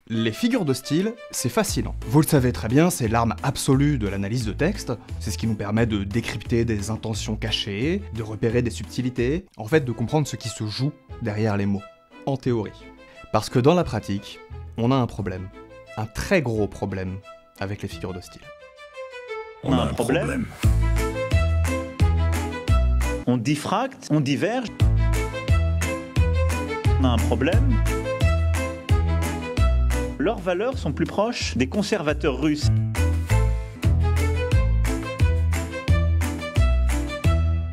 Les figures de style, c'est fascinant. Vous le savez très bien, c'est l'arme absolue de l'analyse de texte, c'est ce qui nous permet de décrypter des intentions cachées, de repérer des subtilités, en fait de comprendre ce qui se joue derrière les mots, en théorie. Parce que dans la pratique, on a un problème, un très gros problème avec les figures de style. On a un problème. On diffracte, on diverge. On a un problème. Leurs valeurs sont plus proches des conservateurs russes.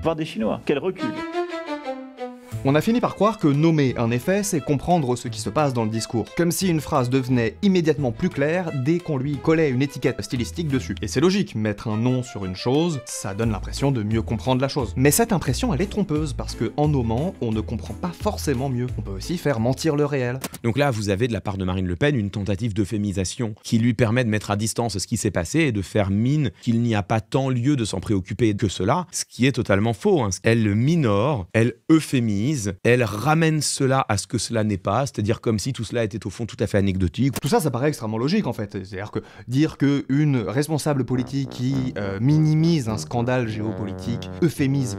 Voire des Chinois. Quel recul! On a fini par croire que nommer un effet, c'est comprendre ce qui se passe dans le discours. Comme si une phrase devenait immédiatement plus claire dès qu'on lui collait une étiquette stylistique dessus. Et c'est logique, mettre un nom sur une chose, ça donne l'impression de mieux comprendre la chose. Mais cette impression, elle est trompeuse, parce que en nommant, on ne comprend pas forcément mieux. On peut aussi faire mentir le réel. Donc là, vous avez de la part de Marine Le Pen une tentative d'euphémisation qui lui permet de mettre à distance ce qui s'est passé et de faire mine qu'il n'y a pas tant lieu de s'en préoccuper que cela, ce qui est totalement faux. Elle minore, elle euphémise, elle ramène cela à ce que cela n'est pas, c'est-à-dire comme si tout cela était au fond tout à fait anecdotique. Tout ça, ça paraît extrêmement logique en fait. C'est-à-dire que dire qu'une responsable politique qui minimise un scandale géopolitique euphémise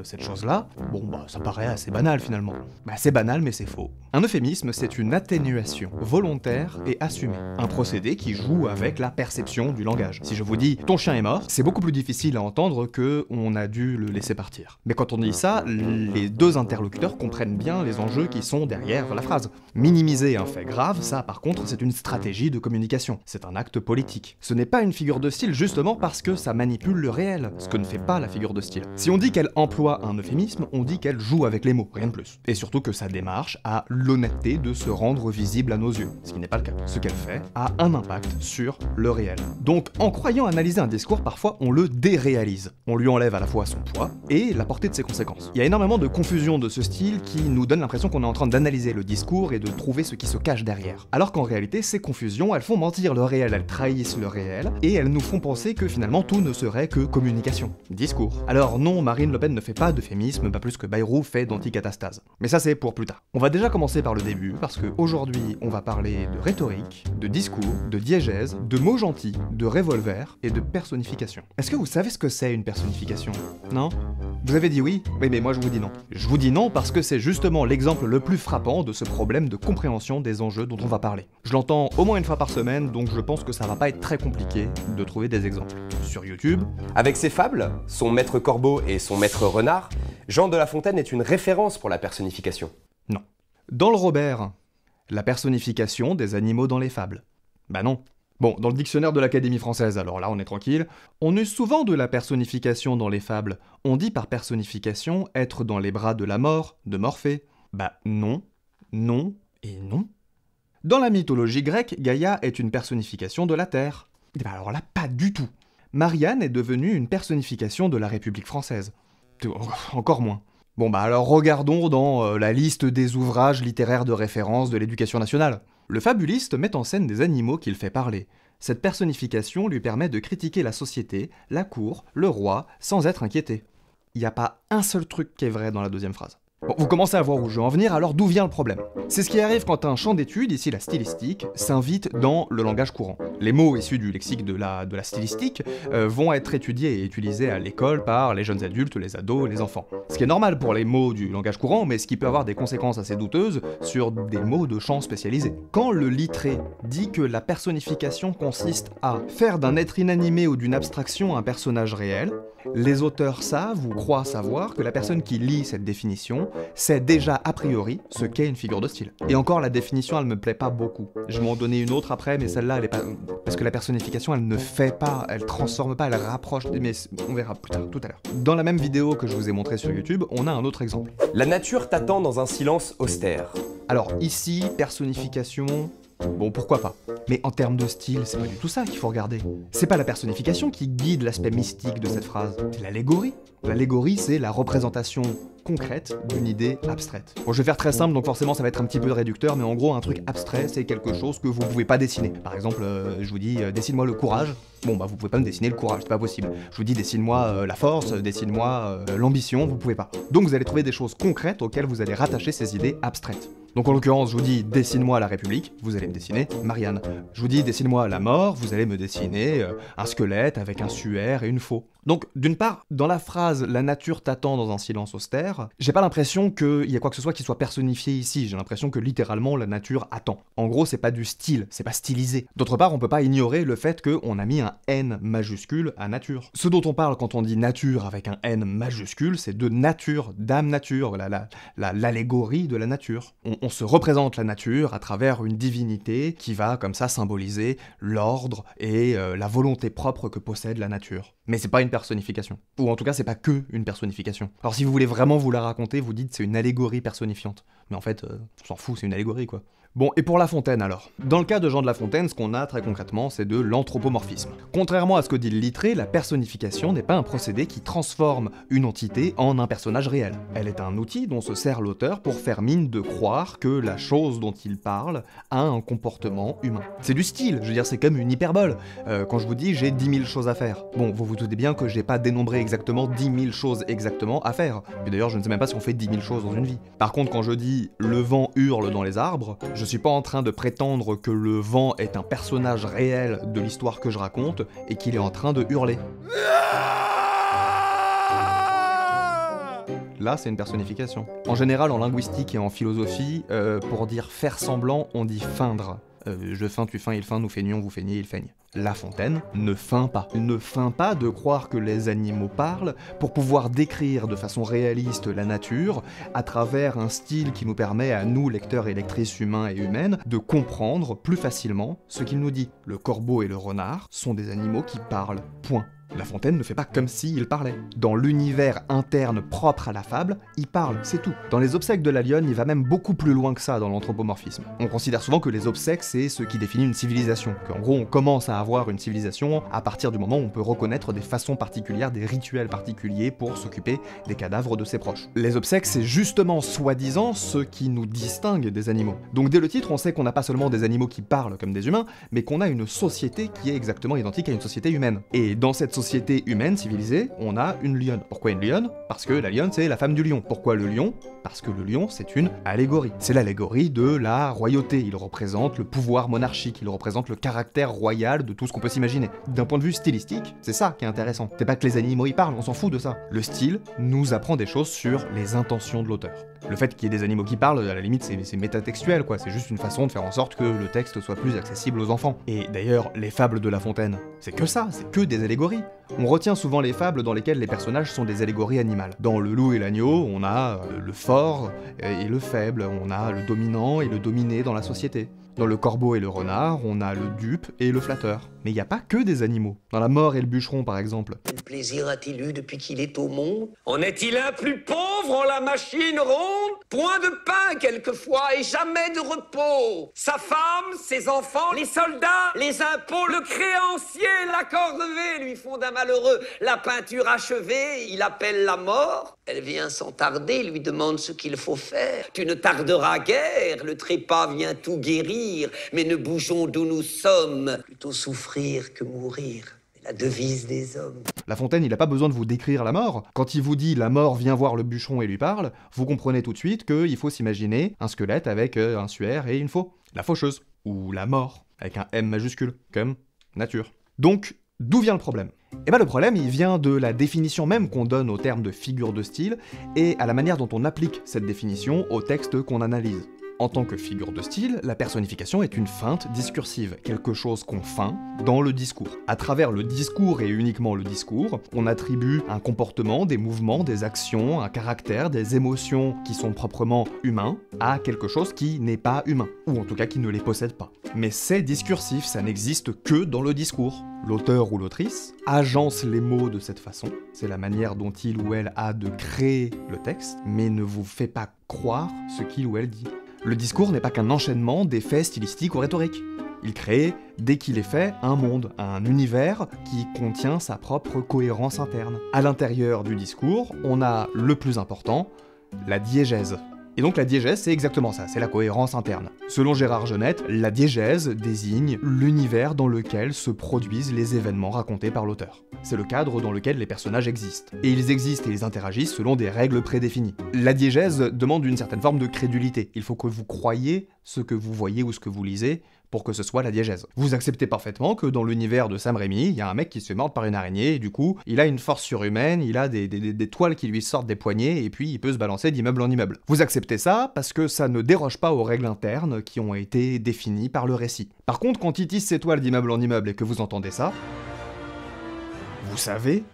cette chose-là, bon bah ça paraît assez banal finalement. Bah c'est banal mais c'est faux. Un euphémisme, c'est une atténuation volontaire et assumée. Un procédé qui joue avec la perception du langage. Si je vous dis « ton chien est mort », c'est beaucoup plus difficile à entendre que « on a dû le laisser partir ». Mais quand on dit ça, les deux interlocuteurs comprennent bien les enjeux qui sont derrière la phrase. Minimiser un fait grave, ça par contre, c'est une stratégie de communication. C'est un acte politique. Ce n'est pas une figure de style justement parce que ça manipule le réel, ce que ne fait pas la figure de style. Si on dit qu'elle emploie un euphémisme, on dit qu'elle joue avec les mots, rien de plus. Et surtout que sa démarche a l'honnêteté de se rendre visible à nos yeux, ce qui n'est pas le cas. Ce qu'elle fait a un impact sur le réel. Donc en croyant analyser un discours, parfois on le déréalise. On lui enlève à la fois son poids et la portée de ses conséquences. Il y a énormément de confusion de ce style qui nous donne l'impression qu'on est en train d'analyser le discours et de trouver ce qui se cache derrière. Alors qu'en réalité, ces confusions, elles font mentir le réel, elles trahissent le réel, et elles nous font penser que finalement tout ne serait que communication, discours. Alors non, Marine Le Pen ne fait pas d'euphémisme, pas plus que Bayrou fait d'anticatastase. Mais ça c'est pour plus tard. On va déjà commencer par le début, parce qu'aujourd'hui on va parler de rhétorique, de discours, de diégèse, de mots gentils, de revolver et de personnification. Est-ce que vous savez ce que c'est une personnification? Non? Vous avez dit oui? Oui, mais moi je vous dis non. Je vous dis non parce que c'est justement l'exemple le plus frappant de ce problème de compréhension des enjeux dont on va parler. Je l'entends au moins une fois par semaine, donc je pense que ça va pas être très compliqué de trouver des exemples. Sur YouTube... Avec ses fables, son maître corbeau et son maître renard, Jean de La Fontaine est une référence pour la personnification. Non. Dans le Robert, la personnification des animaux dans les fables. Bah non. Bon, dans le dictionnaire de l'Académie française, alors là on est tranquille, on use souvent de la personnification dans les fables. On dit par personnification être dans les bras de la mort, de Morphée. Bah non, non et non. Dans la mythologie grecque, Gaïa est une personnification de la Terre. Et bah alors là, pas du tout. Marianne est devenue une personnification de la République française. Encore moins. Bon bah alors regardons dans la liste des ouvrages littéraires de référence de l'éducation nationale. Le fabuliste met en scène des animaux qu'il fait parler. Cette personnification lui permet de critiquer la société, la cour, le roi, sans être inquiété. Il n'y a pas un seul truc qui est vrai dans la deuxième phrase. Bon, vous commencez à voir où je veux en venir, alors d'où vient le problème? C'est ce qui arrive quand un champ d'étude, ici la stylistique, s'invite dans le langage courant. Les mots issus du lexique de la stylistique vont être étudiés et utilisés à l'école par les jeunes adultes, les ados, les enfants. Ce qui est normal pour les mots du langage courant, mais ce qui peut avoir des conséquences assez douteuses sur des mots de champ spécialisés. Quand le littré dit que la personnification consiste à faire d'un être inanimé ou d'une abstraction un personnage réel, les auteurs savent ou croient savoir que la personne qui lit cette définition sait déjà a priori ce qu'est une figure de style. Et encore, la définition, elle me plaît pas beaucoup. Je vais m'en donner une autre après, mais celle-là, elle est pas... Parce que la personnification, elle ne fait pas, elle transforme pas, elle rapproche... Mais on verra plus tard, tout à l'heure. Dans la même vidéo que je vous ai montrée sur YouTube, on a un autre exemple. La nature t'attend dans un silence austère. Alors ici, personnification... Bon, pourquoi pas. Mais en termes de style, c'est pas du tout ça qu'il faut regarder. C'est pas la personnification qui guide l'aspect mystique de cette phrase, c'est l'allégorie. L'allégorie, c'est la représentation concrète d'une idée abstraite. Bon, je vais faire très simple, donc forcément ça va être un petit peu réducteur, mais en gros, un truc abstrait, c'est quelque chose que vous pouvez pas dessiner. Par exemple, je vous dis, dessine-moi le courage. Bon, bah vous pouvez pas me dessiner le courage, c'est pas possible. Je vous dis, dessine-moi la force, dessine-moi l'ambition, vous pouvez pas. Donc vous allez trouver des choses concrètes auxquelles vous allez rattacher ces idées abstraites. Donc en l'occurrence, je vous dis dessine-moi la République, vous allez me dessiner Marianne. Je vous dis dessine-moi la mort, vous allez me dessiner un squelette avec un suaire et une faux. Donc d'une part, dans la phrase « la nature t'attend dans un silence austère », j'ai pas l'impression qu'il y ait quoi que ce soit qui soit personnifié ici, j'ai l'impression que littéralement la nature attend. En gros, c'est pas du style, c'est pas stylisé. D'autre part, on peut pas ignorer le fait qu'on a mis un N majuscule à nature. Ce dont on parle quand on dit nature avec un N majuscule, c'est de nature, d'âme nature, l'allégorie de la nature. On se représente la nature à travers une divinité qui va comme ça symboliser l'ordre et la volonté propre que possède la nature. Mais c'est pas une personnification. Ou en tout cas, c'est pas que une personnification. Alors si vous voulez vraiment vous la raconter, vous dites c'est une allégorie personnifiante. Mais en fait, on s'en fout, c'est une allégorie quoi. Bon, et pour La Fontaine alors? Dans le cas de Jean de La Fontaine, ce qu'on a très concrètement, c'est de l'anthropomorphisme. Contrairement à ce que dit le Littré, la personnification n'est pas un procédé qui transforme une entité en un personnage réel. Elle est un outil dont se sert l'auteur pour faire mine de croire que la chose dont il parle a un comportement humain. C'est du style, je veux dire, c'est comme une hyperbole. Quand je vous dis j'ai 10 000 choses à faire. Bon, vous vous doutez bien que j'ai pas dénombré exactement 10 000 choses exactement à faire. Et d'ailleurs, je ne sais même pas si on fait 10 000 choses dans une vie. Par contre, quand je dis le vent hurle dans les arbres, je suis pas en train de prétendre que le vent est un personnage réel de l'histoire que je raconte et qu'il est en train de hurler. Là, c'est une personnification. En général, en linguistique et en philosophie, pour dire faire semblant, on dit feindre. Je feins, tu feins, il feint, nous feignons, vous feignez, il feigne. La Fontaine ne feint pas. Il ne feint pas de croire que les animaux parlent pour pouvoir décrire de façon réaliste la nature à travers un style qui nous permet à nous, lecteurs et lectrices humains et humaines, de comprendre plus facilement ce qu'il nous dit. Le corbeau et le renard sont des animaux qui parlent. Point. La Fontaine ne fait pas comme s'il parlait. Dans l'univers interne propre à la fable, il parle, c'est tout. Dans les obsèques de la lionne, il va même beaucoup plus loin que ça dans l'anthropomorphisme. On considère souvent que les obsèques, c'est ce qui définit une civilisation. Qu'en gros, on commence à avoir une civilisation à partir du moment où on peut reconnaître des façons particulières, des rituels particuliers pour s'occuper des cadavres de ses proches. Les obsèques, c'est justement soi-disant ce qui nous distingue des animaux. Donc dès le titre, on sait qu'on n'a pas seulement des animaux qui parlent comme des humains, mais qu'on a une société qui est exactement identique à une société humaine. Et dans cette société humaine civilisée, on a une lionne. Pourquoi une lionne? Parce que la lionne, c'est la femme du lion. Pourquoi le lion? Parce que le lion, c'est une allégorie. C'est l'allégorie de la royauté. Il représente le pouvoir monarchique, il représente le caractère royal de tout ce qu'on peut s'imaginer. D'un point de vue stylistique, c'est ça qui est intéressant. C'est pas que les animaux y parlent, on s'en fout de ça. Le style nous apprend des choses sur les intentions de l'auteur. Le fait qu'il y ait des animaux qui parlent, à la limite, c'est métatextuel, quoi. C'est juste une façon de faire en sorte que le texte soit plus accessible aux enfants. Et d'ailleurs, les fables de La Fontaine, c'est que ça, c'est que des allégories. On retient souvent les fables dans lesquelles les personnages sont des allégories animales. Dans Le Loup et l'Agneau, on a le fort et le faible, on a le dominant et le dominé dans la société. Dans Le Corbeau et le Renard, on a le dupe et le flatteur. Mais il n'y a pas que des animaux. Dans La Mort et le Bûcheron, par exemple. Quel plaisir a-t-il eu depuis qu'il est au monde? En est-il un plus pauvre en la machine ronde? Point de pain quelquefois et jamais de repos. Sa femme, ses enfants, les soldats, les impôts, le créancier, la corvée lui font d'un malheureux. La peinture achevée, il appelle la mort. Elle vient sans tarder, lui demande ce qu'il faut faire. Tu ne tarderas guère, le trépas vient tout guérir, mais ne bougeons d'où nous sommes. Plutôt souffrir que mourir. C'est la devise des hommes. La Fontaine, il n'a pas besoin de vous décrire la mort. Quand il vous dit « la mort vient voir le bûcheron et lui parle », vous comprenez tout de suite qu'il faut s'imaginer un squelette avec un suaire et une faux. La faucheuse. Ou la mort, avec un M majuscule, comme nature. Donc, d'où vient le problème? Eh ben le problème, il vient de la définition même qu'on donne au terme de figure de style et à la manière dont on applique cette définition au texte qu'on analyse. En tant que figure de style, la personnification est une feinte discursive, quelque chose qu'on feint dans le discours. À travers le discours et uniquement le discours, on attribue un comportement, des mouvements, des actions, un caractère, des émotions qui sont proprement humains à quelque chose qui n'est pas humain, ou en tout cas qui ne les possède pas. Mais c'est discursif, ça n'existe que dans le discours. L'auteur ou l'autrice agence les mots de cette façon, c'est la manière dont il ou elle a de créer le texte, mais ne vous fait pas croire ce qu'il ou elle dit. Le discours n'est pas qu'un enchaînement d'effets stylistiques ou rhétoriques. Il crée, dès qu'il est fait, un monde, un univers qui contient sa propre cohérence interne. À l'intérieur du discours, on a le plus important, la diégèse. Et donc la diégèse, c'est exactement ça, c'est la cohérence interne. Selon Gérard Genette, la diégèse désigne l'univers dans lequel se produisent les événements racontés par l'auteur. c'est le cadre dans lequel les personnages existent. Et ils existent et ils interagissent selon des règles prédéfinies. La diégèse demande une certaine forme de crédulité. Il faut que vous croyiez ce que vous voyez ou ce que vous lisez pour que ce soit la diégèse. Vous acceptez parfaitement que dans l'univers de Sam Raimi, il y a un mec qui se fait mordre par une araignée, et du coup, il a une force surhumaine, il a des toiles qui lui sortent des poignets, et puis il peut se balancer d'immeuble en immeuble. Vous acceptez ça parce que ça ne déroge pas aux règles internes qui ont été définies par le récit. Par contre, quand il tisse ses toiles d'immeuble en immeuble et que vous entendez ça, vous savez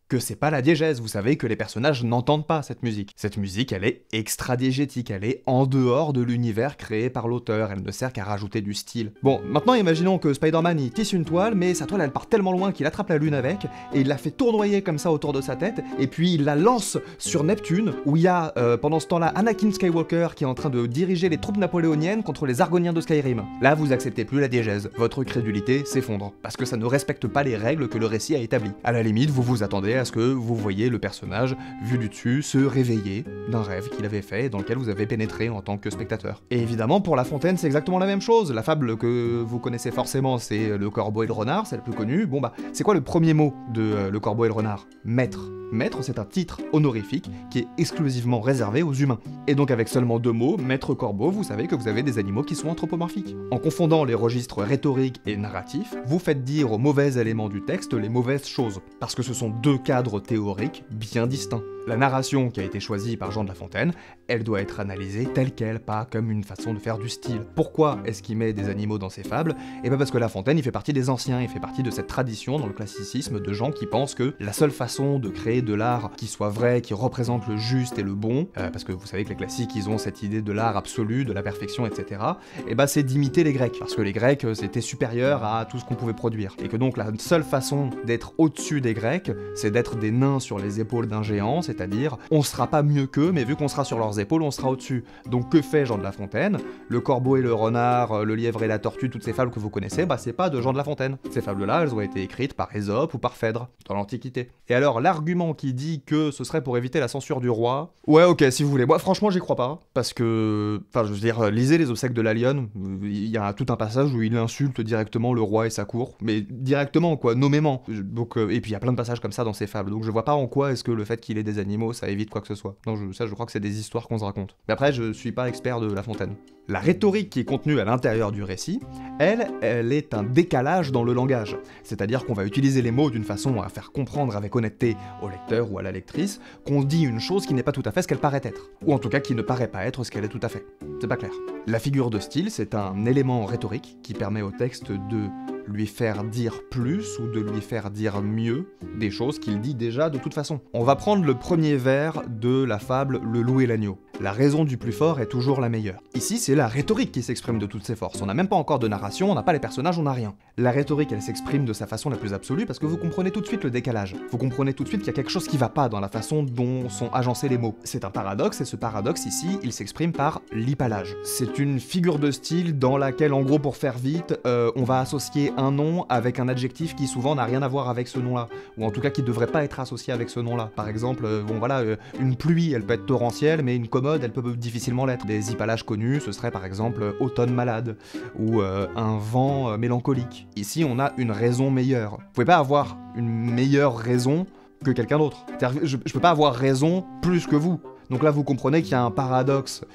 que c'est pas la diégèse, vous savez que les personnages n'entendent pas cette musique. Cette musique, elle est extra-diégétique, elle est en dehors de l'univers créé par l'auteur, elle ne sert qu'à rajouter du style. Bon, maintenant imaginons que Spider-Man il tisse une toile, mais sa toile elle part tellement loin qu'il attrape la lune avec, et il la fait tournoyer comme ça autour de sa tête, et puis il la lance sur Neptune, où il y a pendant ce temps-là Anakin Skywalker qui est en train de diriger les troupes napoléoniennes contre les Argoniens de Skyrim. Là, vous acceptez plus la diégèse, votre crédulité s'effondre, parce que ça ne respecte pas les règles que le récit a établies. À la limite, vous vous attendez à ce que vous voyez le personnage, vu du dessus, se réveiller d'un rêve qu'il avait fait et dans lequel vous avez pénétré en tant que spectateur. Et évidemment, pour La Fontaine, c'est exactement la même chose. La fable que vous connaissez forcément, c'est Le Corbeau et le Renard, c'est la plus connue. Bon bah, c'est quoi le premier mot de Le Corbeau et le Renard? Maître. Maître, c'est un titre honorifique qui est exclusivement réservé aux humains. Et donc avec seulement 2 mots, Maître Corbeau, vous savez que vous avez des animaux qui sont anthropomorphiques. En confondant les registres rhétoriques et narratifs, vous faites dire aux mauvais éléments du texte les mauvaises choses, parce que ce sont 2 cadres théoriques bien distincts. La narration qui a été choisie par Jean de La Fontaine, elle doit être analysée telle qu'elle, pas comme une façon de faire du style. Pourquoi est-ce qu'il met des animaux dans ses fables? Et bien parce que La Fontaine, il fait partie des anciens, il fait partie de cette tradition dans le classicisme de gens qui pensent que la seule façon de créer de l'art qui soit vrai, qui représente le juste et le bon, parce que vous savez que les classiques, ils ont cette idée de l'art absolu, de la perfection, etc., et ben c'est d'imiter les Grecs, parce que les Grecs, c'était supérieur à tout ce qu'on pouvait produire. Et que donc la seule façon d'être au-dessus des Grecs, c'est d'être des nains sur les épaules d'un géant, c'est-à-dire on sera pas mieux qu'eux, mais vu qu'on sera sur leurs épaules, on sera au-dessus. Donc que fait Jean de La Fontaine? Le corbeau et le renard, le lièvre et la tortue, toutes ces fables que vous connaissez, bah c'est pas de Jean de La Fontaine. Ces fables-là, elles ont été écrites par Ésope ou par Phèdre, dans l'Antiquité. Et alors l'argument qui dit que ce serait pour éviter la censure du roi, ouais ok si vous voulez, moi franchement j'y crois pas, parce que, enfin je veux dire, lisez les obsèques de la Lionne, il y a tout un passage où il insulte directement le roi et sa cour, mais directement quoi, nommément. Donc, et puis il y a plein de passages comme ça dans ces fables, donc je vois pas en quoi est-ce que le fait qu'il ait des animaux ça évite quoi que ce soit. Non, je crois que c'est des histoires qu'on se raconte. Mais après, je suis pas expert de La Fontaine. La rhétorique qui est contenue à l'intérieur du récit, elle est un décalage dans le langage. C'est-à-dire qu'on va utiliser les mots d'une façon à faire comprendre avec honnêteté au lecteur ou à la lectrice qu'on dit une chose qui n'est pas tout à fait ce qu'elle paraît être. Ou en tout cas qui ne paraît pas être ce qu'elle est tout à fait. C'est pas clair. La figure de style, c'est un élément rhétorique qui permet au texte de lui faire dire plus ou de lui faire dire mieux des choses qu'il dit déjà de toute façon. On va prendre le premier vers de la fable Le Loup et l'Agneau. La raison du plus fort est toujours la meilleure. Ici, c'est la rhétorique qui s'exprime de toutes ses forces. On n'a même pas encore de narration, on n'a pas les personnages, on n'a rien. La rhétorique, elle s'exprime de sa façon la plus absolue parce que vous comprenez tout de suite le décalage. Vous comprenez tout de suite qu'il y a quelque chose qui va pas dans la façon dont sont agencés les mots. C'est un paradoxe et ce paradoxe ici, il s'exprime par l'hypallage. C'est une figure de style dans laquelle, en gros, pour faire vite, on va associer un nom avec un adjectif qui souvent n'a rien à voir avec ce nom-là, ou en tout cas qui devrait pas être associé avec ce nom-là. Par exemple, bon voilà, une pluie, elle peut être torrentielle, mais une commode, elle peut difficilement l'être. Des hypallages connus, ce serait par exemple automne malade, ou un vent mélancolique. Ici, on a une raison meilleure. Vous pouvez pas avoir une meilleure raison que quelqu'un d'autre. Je peux pas avoir raison plus que vous. Donc là, vous comprenez qu'il y a un paradoxe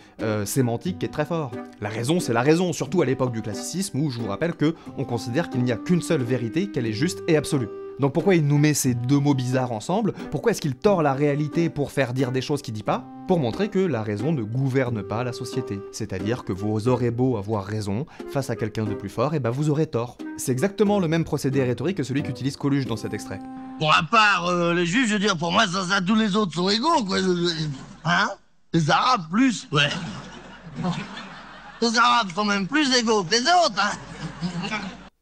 sémantique qui est très fort. La raison, c'est la raison, surtout à l'époque du classicisme, où je vous rappelle que on considère qu'il n'y a qu'une seule vérité, qu'elle est juste et absolue. Donc pourquoi il nous met ces 2 mots bizarres ensemble? Pourquoi est-ce qu'il tord la réalité pour faire dire des choses qu'il dit pas? Pour montrer que la raison ne gouverne pas la société. C'est-à-dire que vous aurez beau avoir raison, face à quelqu'un de plus fort, et ben vous aurez tort. C'est exactement le même procédé rhétorique que celui qu'utilise Coluche dans cet extrait. Bon, à part les Juifs, je veux dire, pour moi, ça, tous les autres sont égaux, quoi. Hein? Les Arabes, plus, ouais. Les Arabes sont même plus égaux que les autres, hein.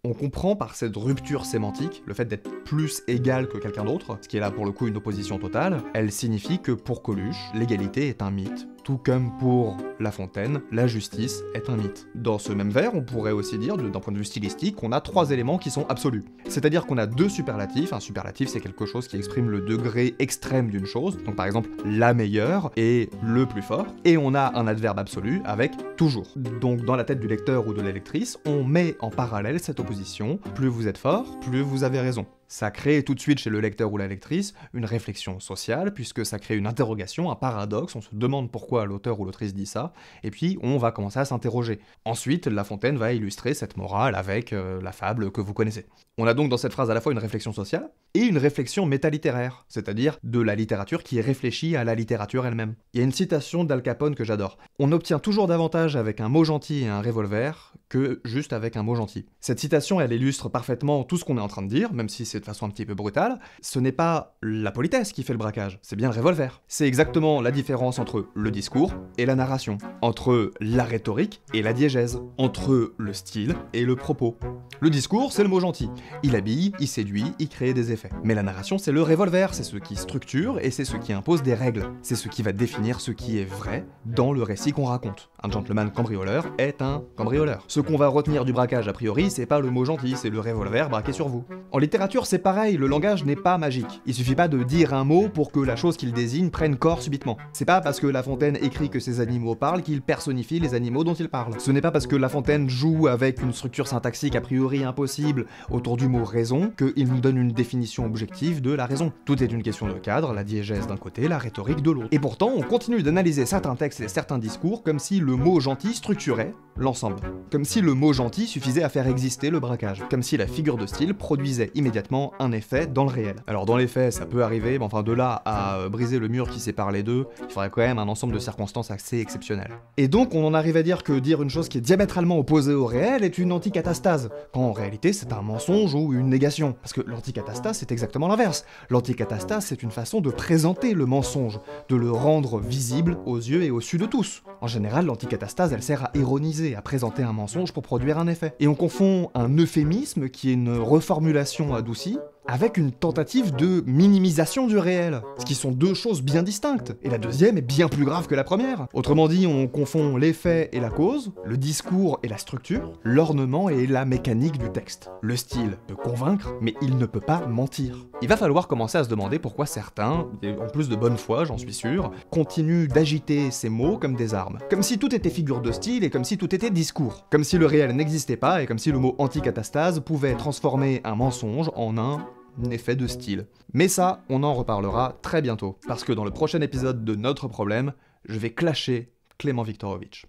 On comprend par cette rupture sémantique, le fait d'être plus égal que quelqu'un d'autre, ce qui est là pour le coup une opposition totale, elle signifie que pour Coluche, l'égalité est un mythe, tout comme pour La Fontaine, la justice est un mythe. Dans ce même vers, on pourrait aussi dire, d'un point de vue stylistique, qu'on a 3 éléments qui sont absolus. C'est-à-dire qu'on a 2 superlatifs, un superlatif c'est quelque chose qui exprime le degré extrême d'une chose, donc par exemple la meilleure et le plus fort, et on a un adverbe absolu avec toujours. Donc dans la tête du lecteur ou de la lectrice, on met en parallèle cette opposition, plus vous êtes fort, plus vous avez raison. Ça crée tout de suite chez le lecteur ou la lectrice une réflexion sociale, puisque ça crée une interrogation, un paradoxe, on se demande pourquoi l'auteur ou l'autrice dit ça, et puis on va commencer à s'interroger. Ensuite, La Fontaine va illustrer cette morale avec la fable que vous connaissez. On a donc dans cette phrase à la fois une réflexion sociale et une réflexion métalittéraire, c'est-à-dire de la littérature qui réfléchit à la littérature elle-même. Il y a une citation d'Al Capone que j'adore. On obtient toujours davantage avec un mot gentil et un revolver que juste avec un mot gentil. Cette citation, elle illustre parfaitement tout ce qu'on est en train de dire, même si c'est de façon un petit peu brutale. Ce n'est pas la politesse qui fait le braquage, c'est bien le revolver. C'est exactement la différence entre le discours et la narration, entre la rhétorique et la diégèse, entre le style et le propos. Le discours, c'est le mot gentil. Il habille, il séduit, il crée des effets. Mais la narration, c'est le revolver, c'est ce qui structure et c'est ce qui impose des règles. C'est ce qui va définir ce qui est vrai dans le récit qu'on raconte. Un gentleman cambrioleur est un cambrioleur. Ce qu'on va retenir du braquage a priori, c'est pas le mot gentil, c'est le revolver braqué sur vous. En littérature, c'est pareil, le langage n'est pas magique. Il suffit pas de dire un mot pour que la chose qu'il désigne prenne corps subitement. C'est pas parce que La Fontaine écrit que ces animaux parlent qu'il personnifie les animaux dont il parle. Ce n'est pas parce que La Fontaine joue avec une structure syntaxique a priori impossible autour du mot raison qu'il nous donne une définition objective de la raison. Tout est une question de cadre, la diégèse d'un côté, la rhétorique de l'autre. Et pourtant, on continue d'analyser certains textes et certains discours comme si le mot gentil structurait l'ensemble. Comme si le mot gentil suffisait à faire exister le braquage. Comme si la figure de style produisait immédiatement un effet dans le réel. Alors dans les faits, ça peut arriver, mais enfin de là à briser le mur qui sépare les deux, il faudrait quand même un ensemble de circonstances assez exceptionnelles. Et donc on en arrive à dire que dire une chose qui est diamétralement opposée au réel est une anticatastase, quand en réalité c'est un mensonge ou une négation. Parce que l'anticatastase c'est exactement l'inverse. L'anticatastase c'est une façon de présenter le mensonge, de le rendre visible aux yeux et aux su de tous. En général, l'anticatastase elle sert à ironiser, à présenter un mensonge pour produire un effet. Et on confond un euphémisme, qui est une reformulation adoucie, avec une tentative de minimisation du réel, ce qui sont deux choses bien distinctes, et la deuxième est bien plus grave que la première. Autrement dit, on confond l'effet et la cause, le discours et la structure, l'ornement et la mécanique du texte. Le style peut convaincre, mais il ne peut pas mentir. Il va falloir commencer à se demander pourquoi certains, et en plus de bonne foi j'en suis sûr, continuent d'agiter ces mots comme des armes. Comme si tout était figure de style et comme si tout était discours. Comme si le réel n'existait pas et comme si le mot anticatastase pouvait transformer un mensonge en un effet de style. Mais ça, on en reparlera très bientôt, parce que dans le prochain épisode de Notre Problème, je vais clasher Clément Viktorovitch.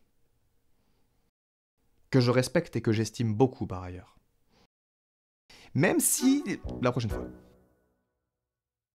Que je respecte et que j'estime beaucoup par ailleurs. Même si... la prochaine fois.